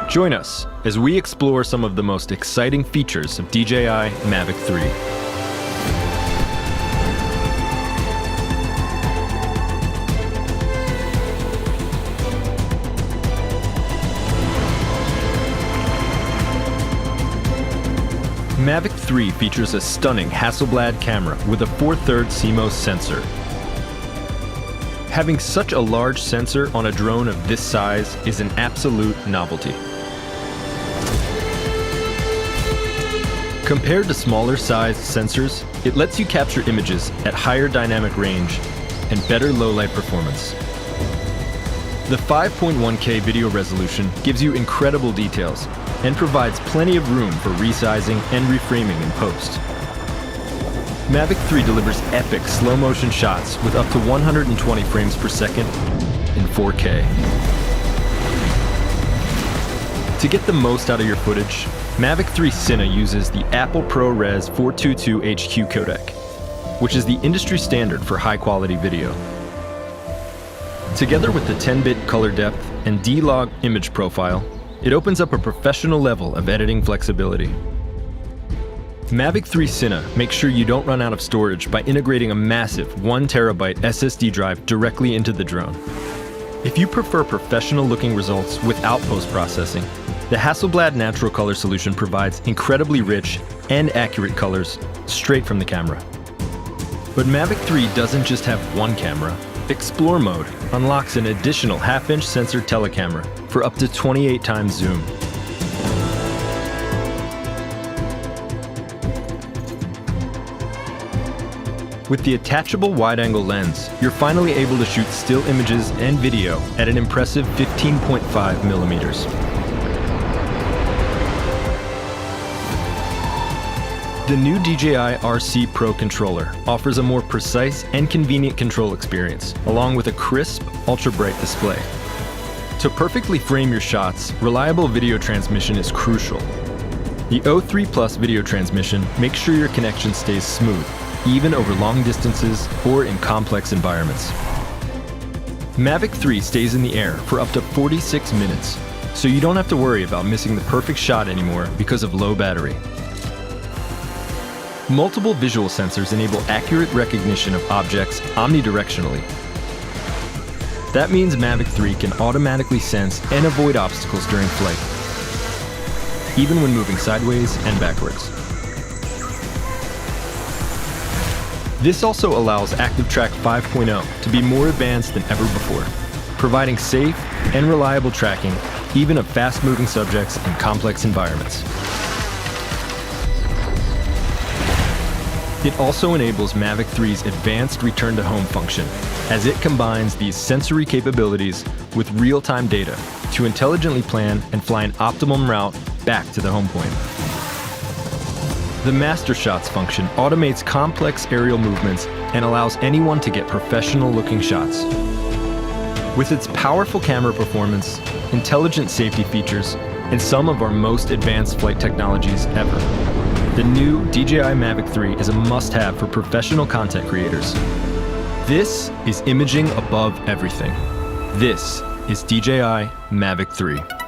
Join us as we explore some of the most exciting features of DJI Mavic 3. Mavic 3 features a stunning Hasselblad camera with a 4/3 CMOS sensor. Having such a large sensor on a drone of this size is an absolute novelty. Compared to smaller sized sensors, it lets you capture images at higher dynamic range and better low-light performance. The 5.1K video resolution gives you incredible details and provides plenty of room for resizing and reframing in post. Mavic 3 delivers epic slow-motion shots with up to 120 frames per second in 4K. To get the most out of your footage, Mavic 3 Cine uses the Apple ProRes 422 HQ codec, which is the industry standard for high-quality video. Together with the 10-bit color depth and D-Log image profile, it opens up a professional level of editing flexibility. Mavic 3 Cine makes sure you don't run out of storage by integrating a massive 1TB SSD drive directly into the drone. If you prefer professional-looking results without post-processing, the Hasselblad Natural Color solution provides incredibly rich and accurate colors straight from the camera. But Mavic 3 doesn't just have one camera. Explore mode unlocks an additional half-inch sensor telecamera for up to 28 times zoom. With the attachable wide-angle lens, you're finally able to shoot still images and video at an impressive 15.5 millimeters. The new DJI RC Pro controller offers a more precise and convenient control experience, along with a crisp, ultra-bright display. To perfectly frame your shots, reliable video transmission is crucial. The O3 Plus video transmission makes sure your connection stays smooth, even over long distances or in complex environments. Mavic 3 stays in the air for up to 46 minutes, so you don't have to worry about missing the perfect shot anymore because of low battery. Multiple visual sensors enable accurate recognition of objects omnidirectionally. That means Mavic 3 can automatically sense and avoid obstacles during flight, even when moving sideways and backwards. This also allows ActiveTrack 5.0 to be more advanced than ever before, providing safe and reliable tracking even of fast-moving subjects in complex environments. It also enables Mavic 3's advanced return-to-home function, as it combines these sensory capabilities with real-time data to intelligently plan and fly an optimum route back to the home point. The Master Shots function automates complex aerial movements and allows anyone to get professional-looking shots. With its powerful camera performance, intelligent safety features, and some of our most advanced flight technologies ever, the new DJI Mavic 3 is a must-have for professional content creators. This is imaging above everything. This is DJI Mavic 3.